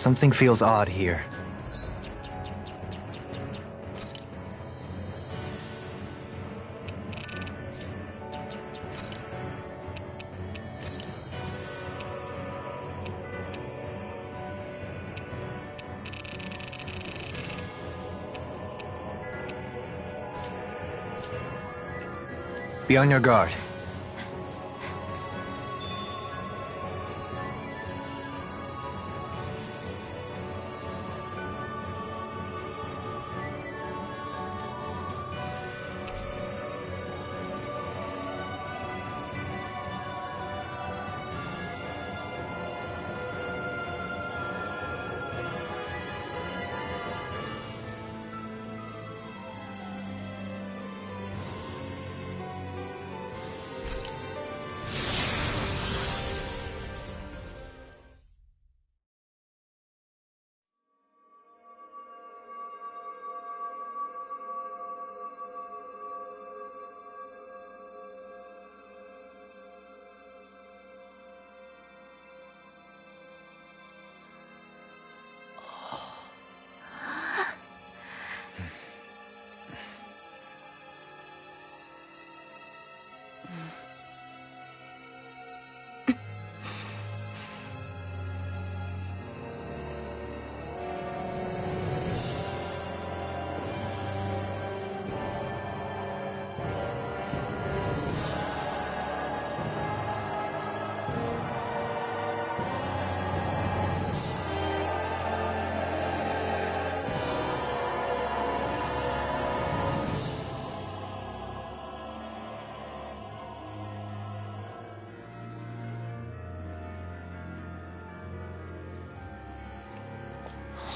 Something feels odd here. Be on your guard.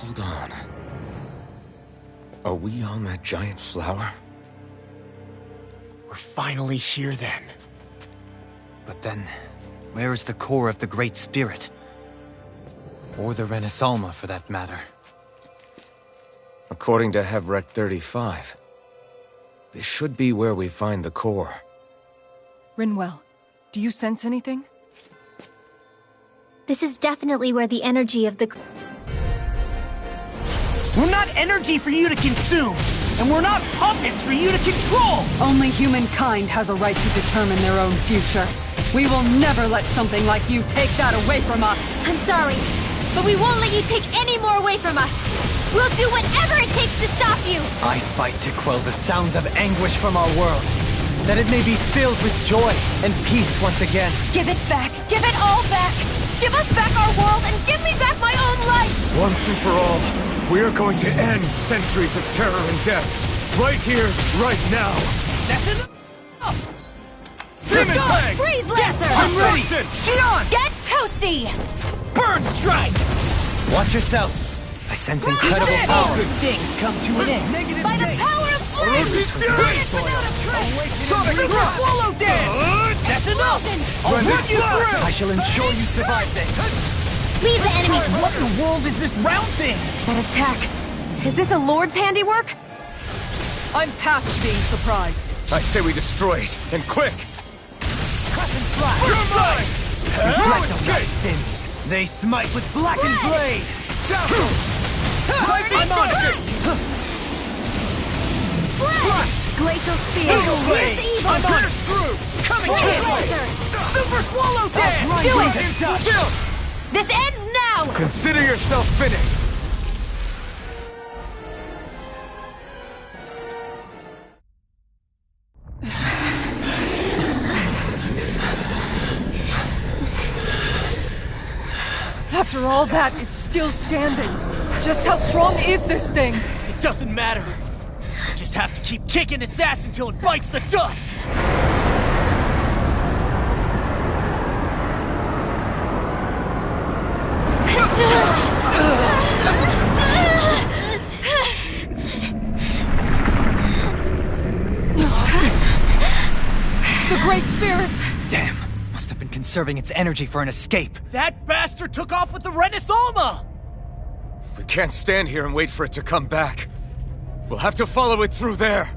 Hold on. Are we on that giant flower? We're finally here then. But then, where is the core of the Great Spirit? Or the Renaissance, for that matter? According to Hevrek 35, this should be where we find the core. Rinwell, do you sense anything? This is definitely where the energy of the... We're not energy for you to consume, and we're not puppets for you to control! Only humankind has a right to determine their own future. We will never let something like you take that away from us! I'm sorry, but we won't let you take any more away from us! We'll do whatever it takes to stop you! I fight to quell the sounds of anguish from our world, that it may be filled with joy and peace once again. Give it back! Give it all back! Give us back our world and give me back my own life! Once and for all, we are going to end centuries of terror and death. Right here, right now. That's enough! Demon Fang! Freeze Lancer! I'm ready! Xion! Get toasty! Burn Strike! Watch yourself. I sense incredible power. Good things come to an end. By the power of flame! Sonic Super Swallow Dance! That's enough! I'll run you through! I shall ensure you survive this. Leave the enemies! What in the world is this round thing? That attack! Is this a Lord's handiwork? I'm past being surprised. I say we destroy it, and quick! Crescent Flash! You're mine! Reflect on my sins. They smite with blackened blade. I'm on it! Slash! Glacial Spear! Blade! Here's evil! I'm on it! Through! Come and Freeze kill! Lancer! Super Swallow Dance! Do it! Chill! This ends now! Consider yourself finished! After all that, it's still standing. Just how strong is this thing? It doesn't matter. We just have to keep kicking its ass until it bites the dust! The Great Spirits! Damn. Must have been conserving its energy for an escape. That bastard took off with the Renaissance! We can't stand here and wait for it to come back. We'll have to follow it through there.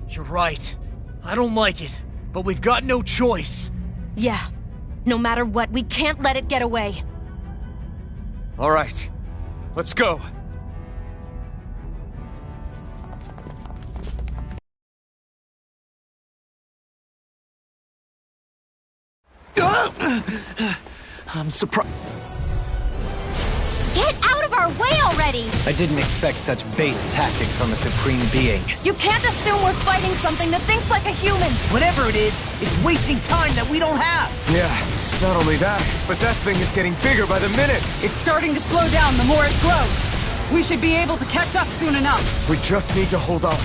You're right. I don't like it, but we've got no choice. Yeah. No matter what, we can't let it get away. All right. Let's go. I'm surprised. Get out of our way already! I didn't expect such base tactics from a supreme being. You can't assume we're fighting something that thinks like a human! Whatever it is, it's wasting time that we don't have. Yeah, not only that, but that thing is getting bigger by the minute. It's starting to slow down the more it grows. We should be able to catch up soon enough. We just need to hold on.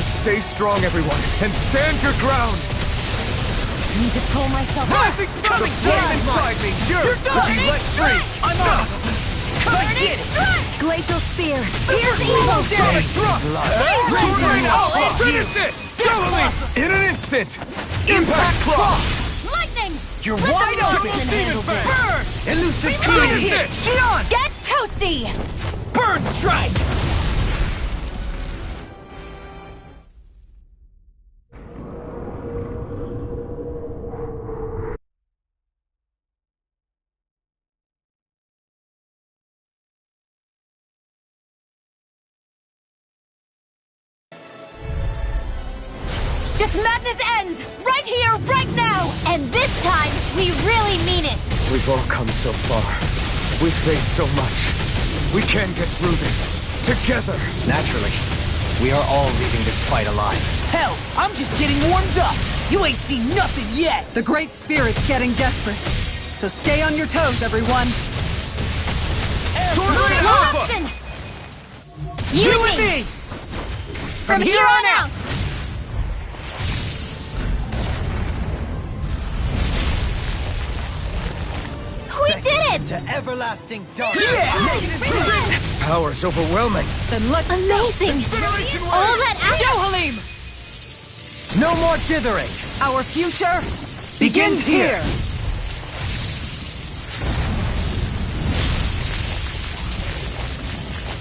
Stay strong, everyone, and stand your ground. I need to pull myself up. Nothing's coming inside me. You're to be let free. I'm on. Burning strike! Glacial spear. Here's Evil evil! Sonic thrust. Sword out. Finish it. Doubling in an instant. Impact claw. Lightning! You're Let wide the open. marksman handle this. Burn! Elusive Finish hit. it. Shion! Get toasty! Burn strike! This madness ends! Right here, right now! And this time, we really mean it! We've all come so far. We've faced so much. We can get through this together. Naturally, we are all leaving this fight alive. Hell, I'm just getting warmed up. You ain't seen nothing yet. The Great Spirit's getting desperate. So stay on your toes, everyone. Lawson! You and me! From here on out! We did it! To everlasting dark. Its power is overwhelming. Then let's Amazing! All that go, action! Halim! No more dithering. Our future begins here.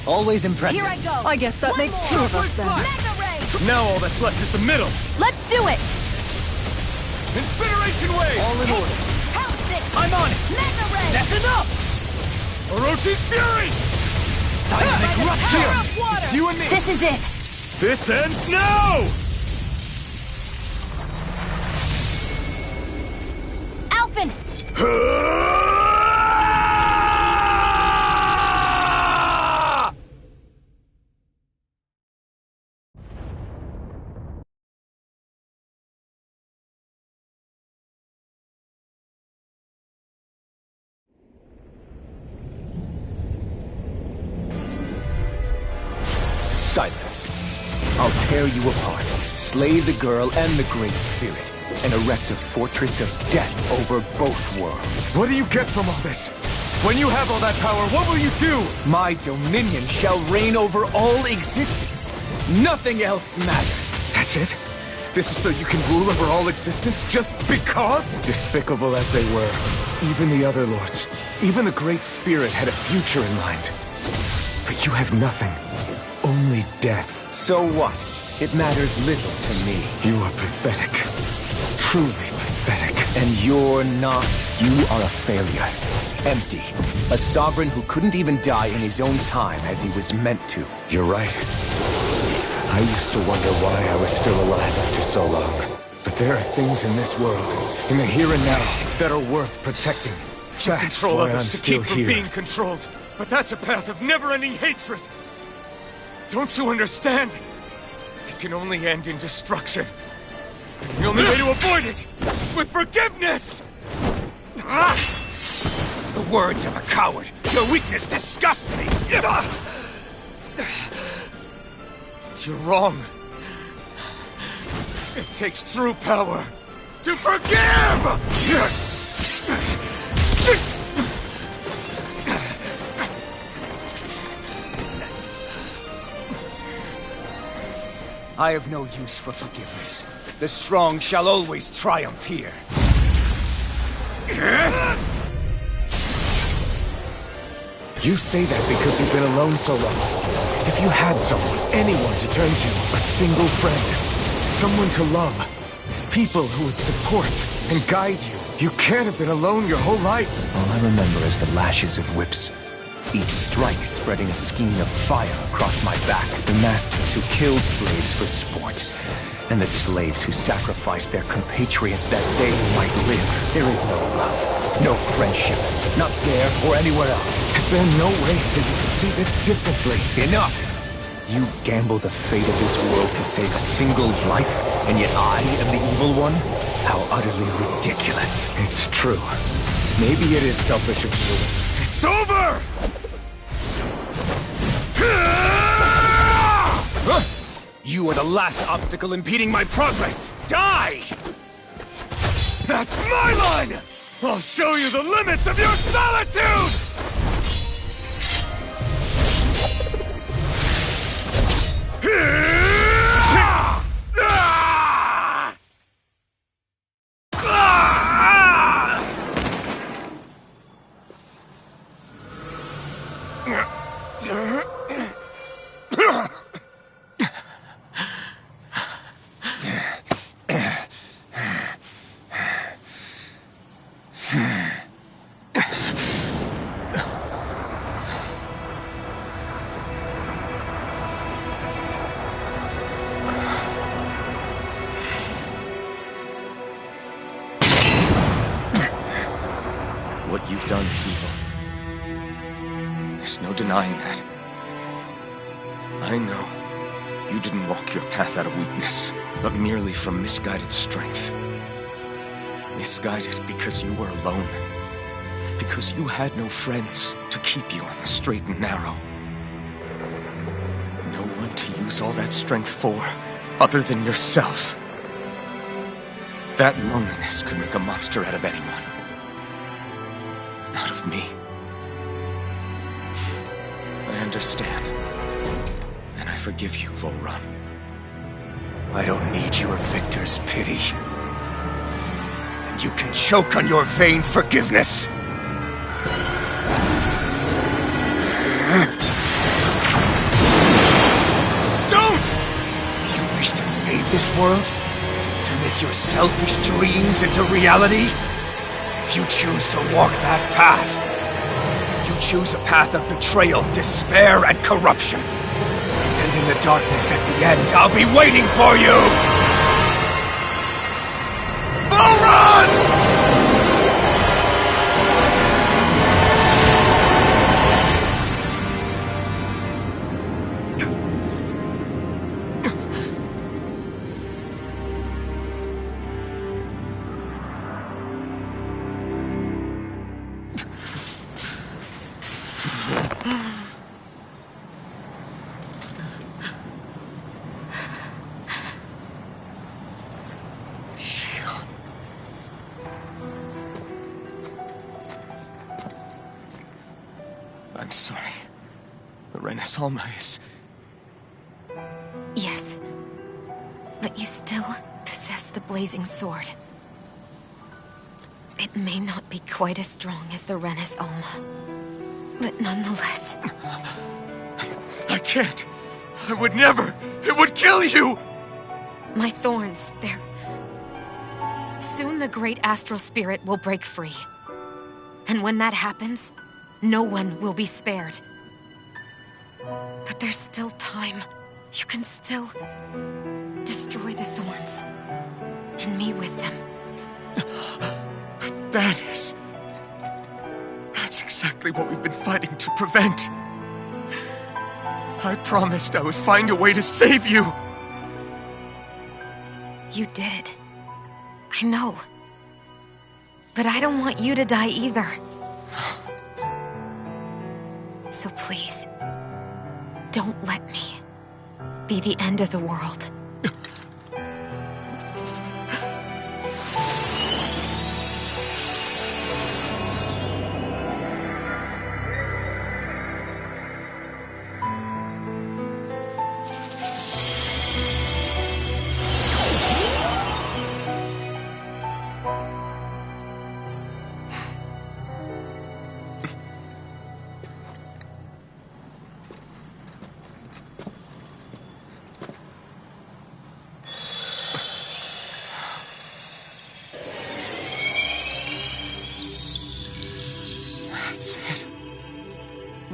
Always impressive. Here I go! I guess that makes two of us then. Mega ray! Now all that's left is the middle. Let's do it! Incineration wave. All in order. House it! I'm on it. Mega ray! That's enough. Orochi's fury. Seismic rupture. It's you and me. This is it! This ends now. Alphen! Silence. I'll tear you apart, slay the girl and the Great Spirit, and erect a fortress of death over both worlds. What do you get from all this? When you have all that power, what will you do? My dominion shall reign over all existence. Nothing else matters. That's it? This is so you can rule over all existence just because? Despicable as they were, even the other lords, even the Great Spirit had a future in mind. But you have nothing. Only death. So what? It matters little to me. You are pathetic. Truly pathetic. And you're not. You are a failure. Empty. A sovereign who couldn't even die in his own time as he was meant to. You're right. I used to wonder why I was still alive after so long. But there are things in this world, in the here and now, that are worth protecting. That's Control why I'm others to still keep from here. being controlled. But that's a path of never-ending hatred. Don't you understand? It can only end in destruction. And the only way to avoid it is with forgiveness! Ah! The words of a coward. Your weakness disgusts me. You're wrong. It takes true power to forgive! I have no use for forgiveness. The strong shall always triumph here. You say that because you've been alone so long. If you had someone, anyone to turn to, a single friend, someone to love, people who would support and guide you, you can't have been alone your whole life. All I remember is the lashes of whips, each strike spreading a skein of fire across my back. The masters who killed slaves for sport, and the slaves who sacrificed their compatriots that they might live. There is no love, no friendship, not there or anywhere else. Is there no way that you can see this differently? Enough! You gamble the fate of this world to save a single life, and yet I am the evil one? How utterly ridiculous. It's true. Maybe it is selfish of you. It's over! You are the last obstacle impeding my progress! Die! That's my line! I'll show you the limits of your solitude! What you've done is evil. There's no denying that. I know you didn't walk your path out of weakness, but merely from misguided strength. Misguided because you were alone. Because you had no friends to keep you on the straight and narrow. No one to use all that strength for, other than yourself. That loneliness could make a monster out of anyone. Out of me. I understand. And I forgive you, Volrun. I don't need your victor's pity. And you can choke on your vain forgiveness. Don't! You wish to save this world? To make your selfish dreams into reality? If you choose to walk that path, you choose a path of betrayal, despair, and corruption. And in the darkness at the end, I'll be waiting for you! Volrun! I'm sorry. The Renaissance is... Yes. But you still possess the blazing sword. It may not be quite as strong as the Renaissance, but nonetheless... I can't! I would never! It would kill you! My thorns, they're... Soon the great astral spirit will break free. And when that happens, no one will be spared. But there's still time. You can still destroy the thorns. And me with them. But that's exactly what we've been fighting to prevent. I promised I would find a way to save you. You did. I know. But I don't want you to die either. So please, don't let me be the end of the world.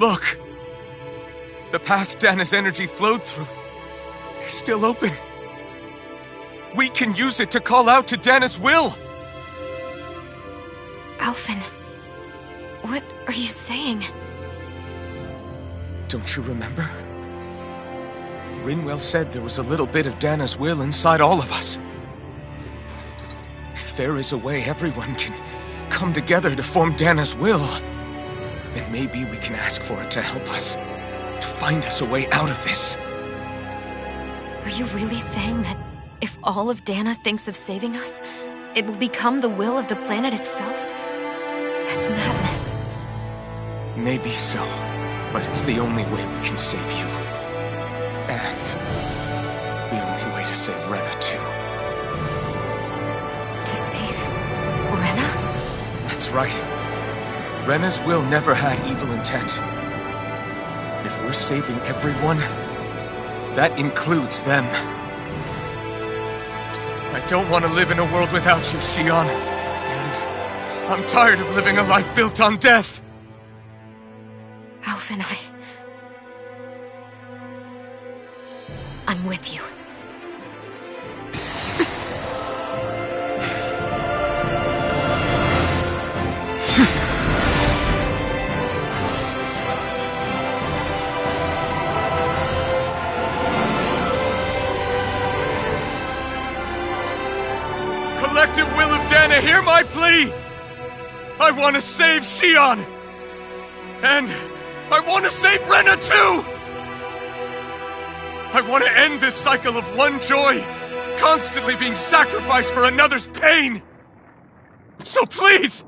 Look! The path Dana's energy flowed through is still open. We can use it to call out to Dana's will! Alphen, what are you saying? Don't you remember? Rinwell said there was a little bit of Dana's will inside all of us. If there is a way everyone can come together to form Dana's will, then maybe we can ask for it to help us, to find us a way out of this. Are you really saying that if all of Dana thinks of saving us, it will become the will of the planet itself? That's madness. Maybe so, but it's the only way we can save you. And the only way to save Rena, too. To save Rena? That's right. Rena's will never had evil intent. If we're saving everyone, that includes them. I don't want to live in a world without you, Xion. And I'm tired of living a life built on death. Alphen, I'm with you. Collective will of Dana, hear my plea! I want to save Xion! And I want to save Rena too! I want to end this cycle of one joy, constantly being sacrificed for another's pain! So please,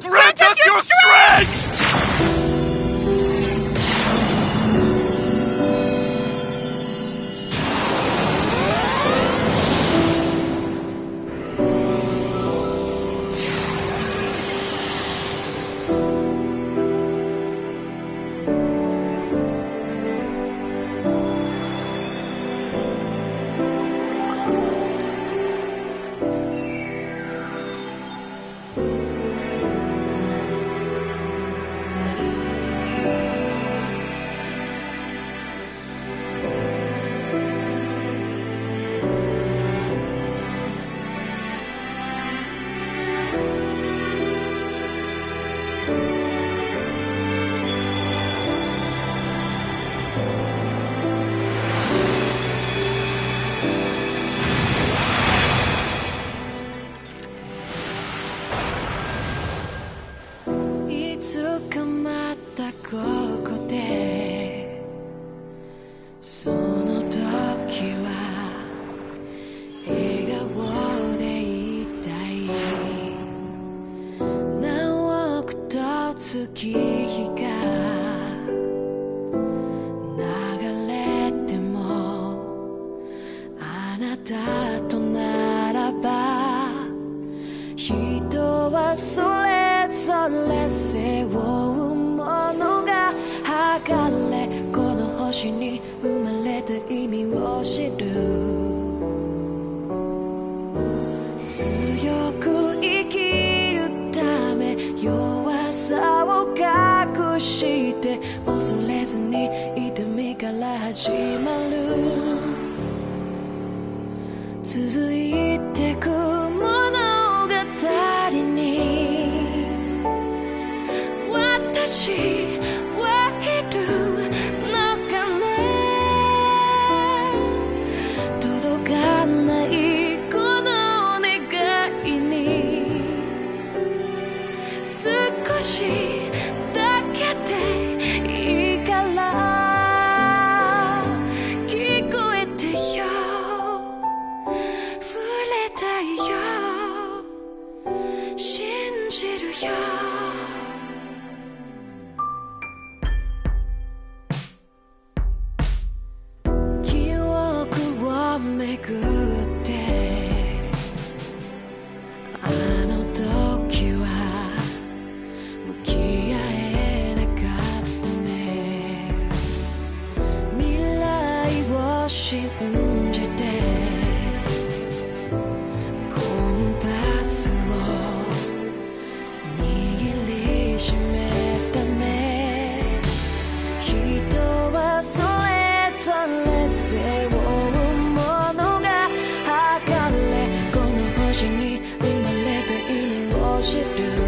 grant us your strength!続いてく